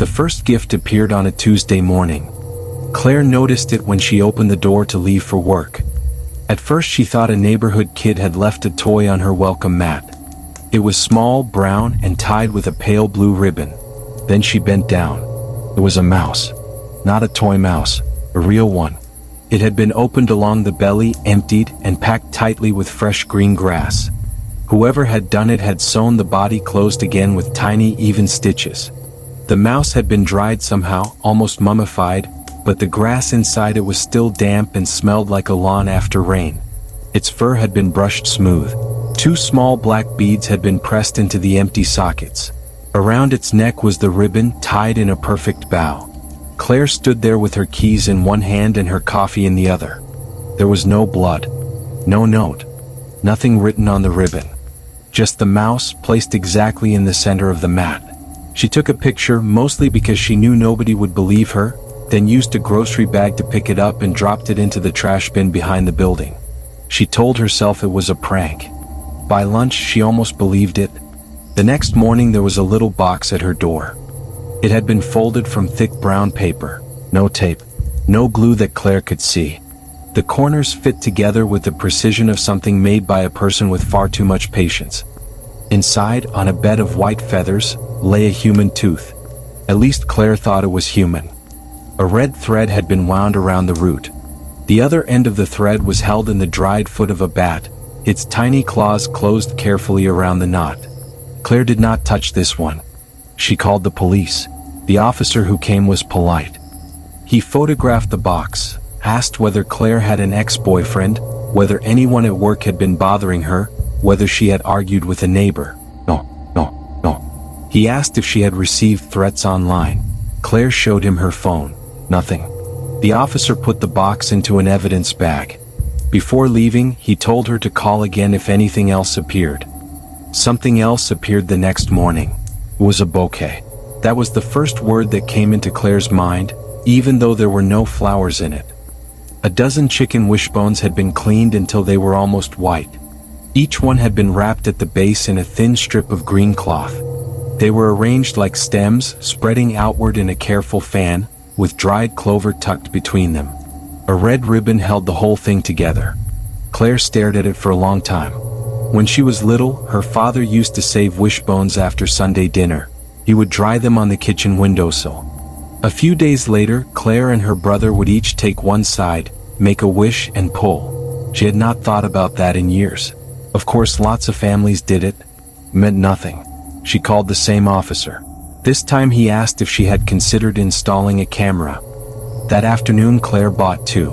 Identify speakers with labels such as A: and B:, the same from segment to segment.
A: The first gift appeared on a Tuesday morning. Claire noticed it when she opened the door to leave for work. At first she thought a neighborhood kid had left a toy on her welcome mat. It was small, brown, and tied with a pale blue ribbon. Then she bent down. It was a mouse. Not a toy mouse, a real one. It had been opened along the belly, emptied, and packed tightly with fresh green grass. Whoever had done it had sewn the body closed again with tiny, even stitches. The mouse had been dried somehow, almost mummified, but the grass inside it was still damp and smelled like a lawn after rain. Its fur had been brushed smooth. 2 small black beads had been pressed into the empty sockets. Around its neck was the ribbon, tied in a perfect bow. Claire stood there with her keys in one hand and her coffee in the other. There was no blood. No note. Nothing written on the ribbon. Just the mouse, placed exactly in the center of the mat. She took a picture, mostly because she knew nobody would believe her, then used a grocery bag to pick it up and dropped it into the trash bin behind the building. She told herself it was a prank. By lunch, she almost believed it. The next morning there was a little box at her door. It had been folded from thick brown paper. No tape. No glue that Claire could see. The corners fit together with the precision of something made by a person with far too much patience. Inside, on a bed of white feathers, lay a human tooth. At least Claire thought it was human. A red thread had been wound around the root. The other end of the thread was held in the dried foot of a bat, its tiny claws closed carefully around the knot. Claire did not touch this one. She called the police. The officer who came was polite. He photographed the box, asked whether Claire had an ex-boyfriend, whether anyone at work had been bothering her, whether she had argued with a neighbor. No. He asked if she had received threats online. Claire showed him her phone. Nothing. The officer put the box into an evidence bag. Before leaving, he told her to call again if anything else appeared. Something else appeared the next morning. It was a bouquet. That was the first word that came into Claire's mind, even though there were no flowers in it. A dozen chicken wishbones had been cleaned until they were almost white. Each one had been wrapped at the base in a thin strip of green cloth. They were arranged like stems, spreading outward in a careful fan, with dried clover tucked between them. A red ribbon held the whole thing together. Claire stared at it for a long time. When she was little, her father used to save wishbones after Sunday dinner. He would dry them on the kitchen windowsill. A few days later, Claire and her brother would each take one side, make a wish, and pull. She had not thought about that in years. Of course, lots of families did it. It meant nothing. She called the same officer. This time he asked if she had considered installing a camera. That afternoon Claire bought 2.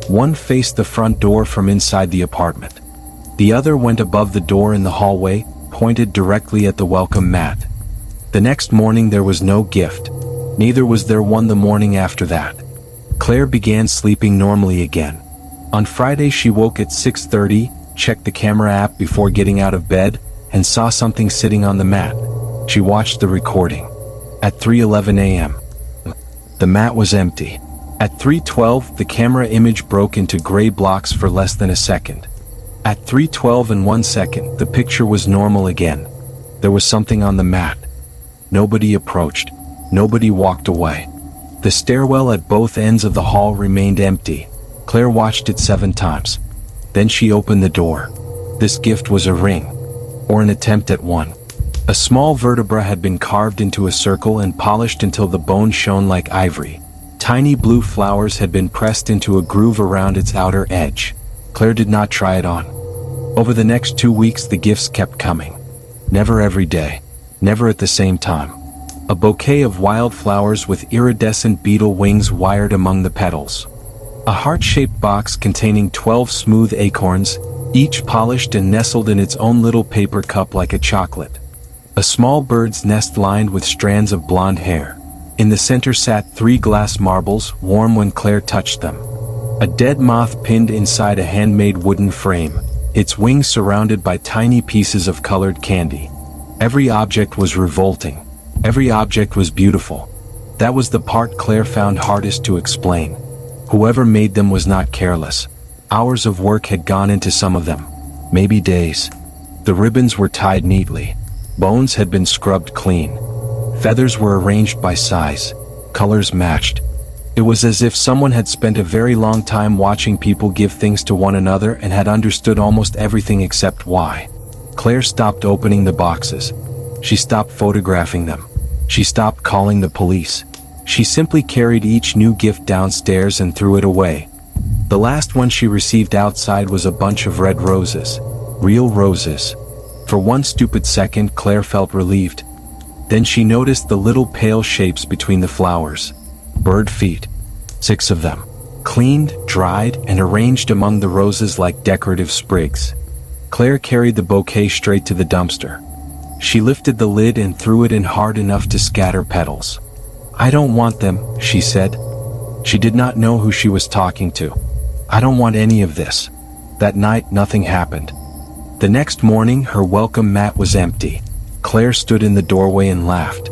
A: One faced the front door from inside the apartment. The other went above the door in the hallway, pointed directly at the welcome mat. The next morning there was no gift. Neither was there one the morning after that. Claire began sleeping normally again. On Friday she woke at 6:30, checked the camera app before getting out of bed, and saw something sitting on the mat. She watched the recording. At 3:11 a.m. the mat was empty. At 3:12 the camera image broke into gray blocks for less than a second. At 3:12 and 1 second the picture was normal again. There was something on the mat. Nobody approached. Nobody walked away. The stairwell at both ends of the hall remained empty. Claire watched it 7 times. Then she opened the door. This gift was a ring. Or an attempt at one. A small vertebra had been carved into a circle and polished until the bone shone like ivory. Tiny blue flowers had been pressed into a groove around its outer edge. Claire did not try it on. Over the next 2 weeks the gifts kept coming. Never every day. Never at the same time. A bouquet of wildflowers with iridescent beetle wings wired among the petals. A heart-shaped box containing 12 smooth acorns, each polished and nestled in its own little paper cup like a chocolate. A small bird's nest lined with strands of blonde hair. In the center sat 3 glass marbles, warm when Claire touched them. A dead moth pinned inside a handmade wooden frame, its wings surrounded by tiny pieces of colored candy. Every object was revolting. Every object was beautiful. That was the part Claire found hardest to explain. Whoever made them was not careless. Hours of work had gone into some of them. Maybe days. The ribbons were tied neatly. Bones had been scrubbed clean. Feathers were arranged by size. Colors matched. It was as if someone had spent a very long time watching people give things to one another and had understood almost everything except why. Claire stopped opening the boxes. She stopped photographing them. She stopped calling the police. She simply carried each new gift downstairs and threw it away. The last one she received outside was a bunch of red roses. Real roses. For one stupid second, Claire felt relieved. Then she noticed the little pale shapes between the flowers. Bird feet. 6 of them. Cleaned, dried, and arranged among the roses like decorative sprigs. Claire carried the bouquet straight to the dumpster. She lifted the lid and threw it in hard enough to scatter petals. "I don't want them," she said. She did not know who she was talking to. "I don't want any of this." That night, nothing happened. The next morning, her welcome mat was empty. Claire stood in the doorway and laughed.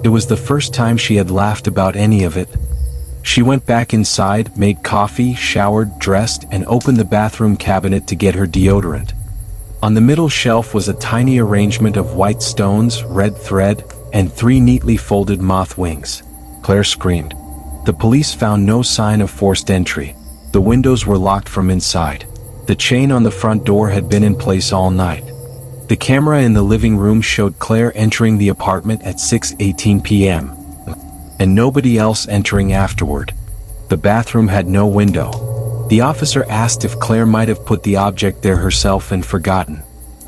A: It was the first time she had laughed about any of it. She went back inside, made coffee, showered, dressed, and opened the bathroom cabinet to get her deodorant. On the middle shelf was a tiny arrangement of white stones, red thread, and 3 neatly folded moth wings. Claire screamed. The police found no sign of forced entry. The windows were locked from inside. The chain on the front door had been in place all night. The camera in the living room showed Claire entering the apartment at 6:18 p.m. and nobody else entering afterward. The bathroom had no window. The officer asked if Claire might have put the object there herself and forgotten.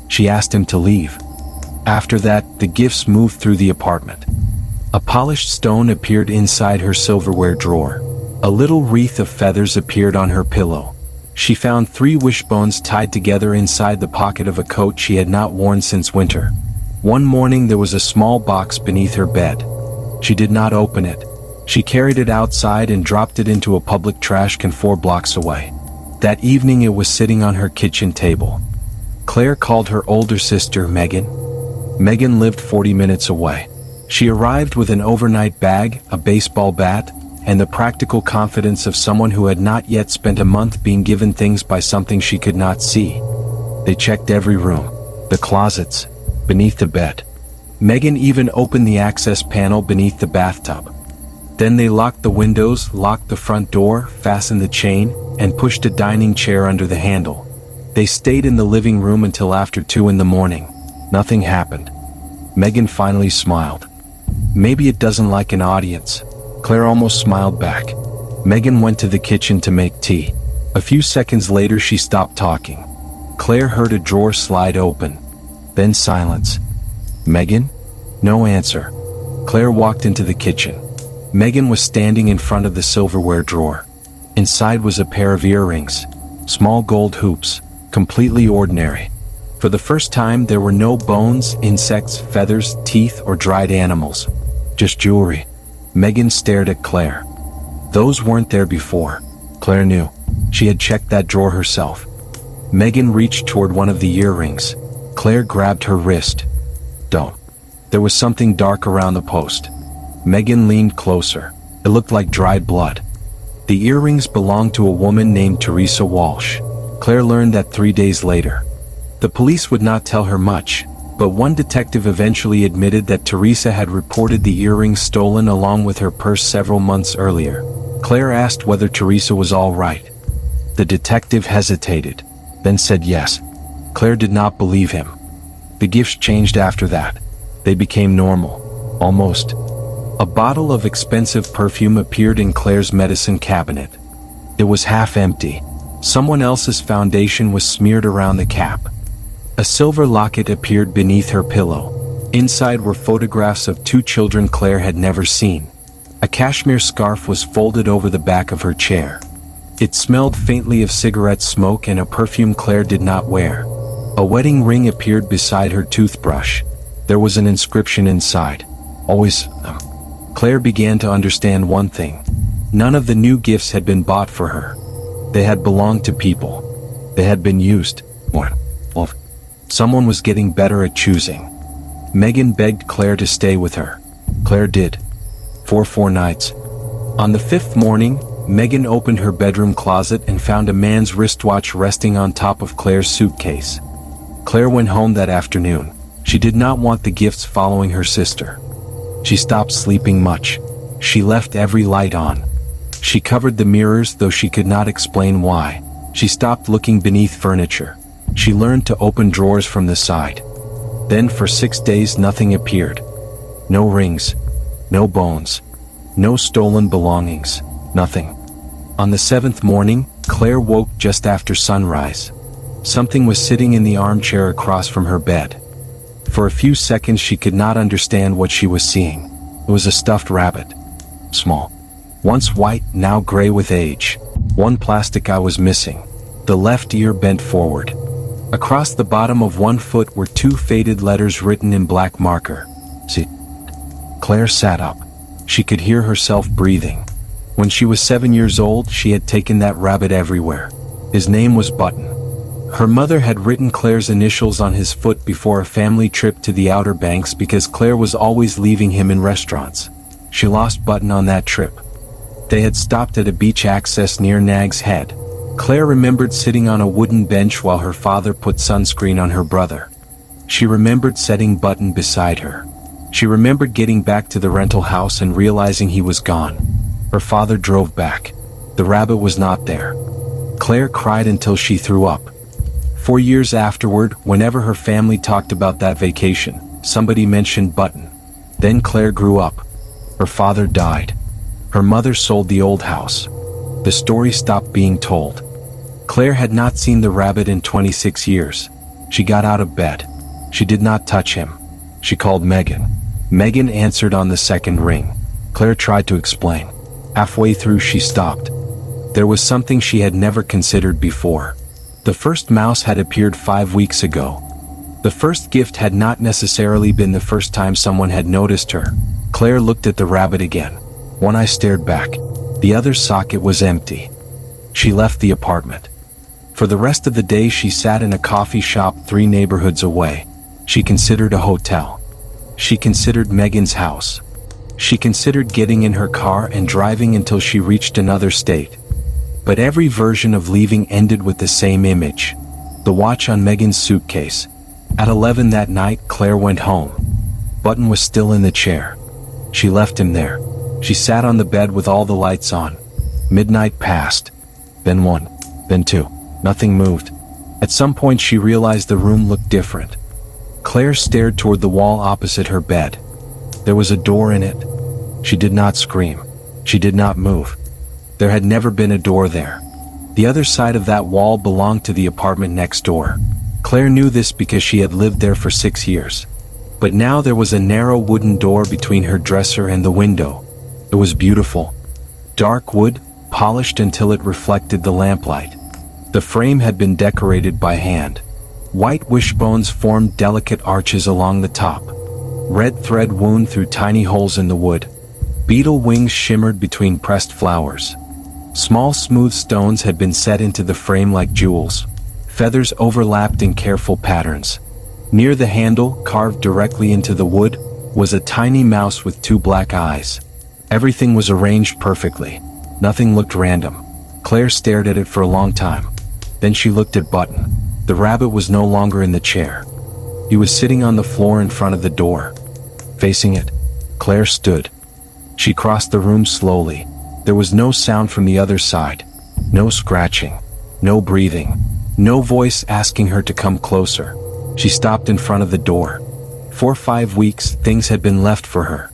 A: She asked him to leave. After that, the gifts moved through the apartment. A polished stone appeared inside her silverware drawer. A little wreath of feathers appeared on her pillow. She found 3 wishbones tied together inside the pocket of a coat she had not worn since winter. One morning there was a small box beneath her bed. She did not open it. She carried it outside and dropped it into a public trash can 4 blocks away. That evening it was sitting on her kitchen table. Claire called her older sister Megan. Megan lived 40 minutes away. She arrived with an overnight bag, a baseball bat, and the practical confidence of someone who had not yet spent a month being given things by something she could not see. They checked every room, the closets, beneath the bed. Megan even opened the access panel beneath the bathtub. Then they locked the windows, locked the front door, fastened the chain, and pushed a dining chair under the handle. They stayed in the living room until after 2 in the morning. Nothing happened. Megan finally smiled. Maybe it doesn't like an audience. Claire almost smiled back. Megan went to the kitchen to make tea. A few seconds later she stopped talking. Claire heard a drawer slide open. Then silence. "Megan?" No answer. Claire walked into the kitchen. Megan was standing in front of the silverware drawer. Inside was a pair of earrings. Small gold hoops. Completely ordinary. For the first time there were no bones, insects, feathers, teeth, or dried animals. Just jewelry. Megan stared at Claire. Those weren't there before. Claire knew. She had checked that drawer herself. Megan reached toward one of the earrings. Claire grabbed her wrist. "Don't." There was something dark around the post. Megan leaned closer. It looked like dried blood. The earrings belonged to a woman named Teresa Walsh. Claire learned that 3 days later. The police would not tell her much, but one detective eventually admitted that Teresa had reported the earrings stolen along with her purse several months earlier. Claire asked whether Teresa was all right. The detective hesitated, then said yes. Claire did not believe him. The gifts changed after that. They became normal. Almost. A bottle of expensive perfume appeared in Claire's medicine cabinet. It was half empty. Someone else's foundation was smeared around the cap. A silver locket appeared beneath her pillow. Inside were photographs of 2 children Claire had never seen. A cashmere scarf was folded over the back of her chair. It smelled faintly of cigarette smoke and a perfume Claire did not wear. A wedding ring appeared beside her toothbrush. There was an inscription inside. Always. Claire began to understand one thing. None of the new gifts had been bought for her. They had belonged to people. They had been used. Well, someone was getting better at choosing. Megan begged Claire to stay with her. Claire did. For 4 nights. On the 5th morning, Megan opened her bedroom closet and found a man's wristwatch resting on top of Claire's suitcase. Claire went home that afternoon. She did not want the gifts following her sister. She stopped sleeping much. She left every light on. She covered the mirrors, though she could not explain why. She stopped looking beneath furniture. She learned to open drawers from the side. Then for 6 days nothing appeared. No rings, no bones, no stolen belongings, nothing. On the 7th morning, Claire woke just after sunrise. Something was sitting in the armchair across from her bed. For a few seconds she could not understand what she was seeing. It was a stuffed rabbit. Small. Once white, now gray with age. One plastic eye was missing. The left ear bent forward. Across the bottom of one foot were 2 faded letters written in black marker. See? Claire sat up. She could hear herself breathing. When she was 7 years old, she had taken that rabbit everywhere. His name was Button. Her mother had written Claire's initials on his foot before a family trip to the Outer Banks because Claire was always leaving him in restaurants. She lost Button on that trip. They had stopped at a beach access near Nag's Head. Claire remembered sitting on a wooden bench while her father put sunscreen on her brother. She remembered setting Button beside her. She remembered getting back to the rental house and realizing he was gone. Her father drove back. The rabbit was not there. Claire cried until she threw up. 4 years afterward, whenever her family talked about that vacation, somebody mentioned Button. Then Claire grew up. Her father died. Her mother sold the old house. The story stopped being told. Claire had not seen the rabbit in 26 years. She got out of bed. She did not touch him. She called Megan. Megan answered on the second ring. Claire tried to explain. Halfway through she stopped. There was something she had never considered before. The first mouse had appeared 5 weeks ago. The first gift had not necessarily been the first time someone had noticed her. Claire looked at the rabbit again. One eye stared back. The other socket was empty. She left the apartment. For the rest of the day she sat in a coffee shop 3 neighborhoods away. She considered a hotel. She considered Megan's house. She considered getting in her car and driving until she reached another state. But every version of leaving ended with the same image. The watch on Megan's suitcase. At 11 that night, Claire went home. Button was still in the chair. She left him there. She sat on the bed with all the lights on. Midnight passed. Then 1. Then 2. Nothing moved. At some point she realized the room looked different. Claire stared toward the wall opposite her bed. There was a door in it. She did not scream. She did not move. There had never been a door there. The other side of that wall belonged to the apartment next door. Claire knew this because she had lived there for 6 years. But now there was a narrow wooden door between her dresser and the window. It was beautiful. Dark wood, polished until it reflected the lamplight. The frame had been decorated by hand. White wishbones formed delicate arches along the top. Red thread wound through tiny holes in the wood. Beetle wings shimmered between pressed flowers. Small smooth stones had been set into the frame like jewels. Feathers overlapped in careful patterns. Near the handle, carved directly into the wood, was a tiny mouse with 2 black eyes. Everything was arranged perfectly. Nothing looked random. Claire stared at it for a long time. Then she looked at Button. The rabbit was no longer in the chair. He was sitting on the floor in front of the door. Facing it, Claire stood. She crossed the room slowly. There was no sound from the other side. No scratching. No breathing. No voice asking her to come closer. She stopped in front of the door. For 5 weeks, things had been left for her.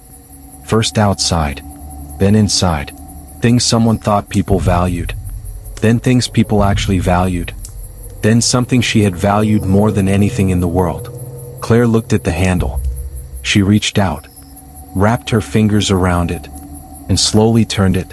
A: First outside. Then inside. Things someone thought people valued. Then things people actually valued. Then something she had valued more than anything in the world. Claire looked at the handle. She reached out, wrapped her fingers around it, and slowly turned it.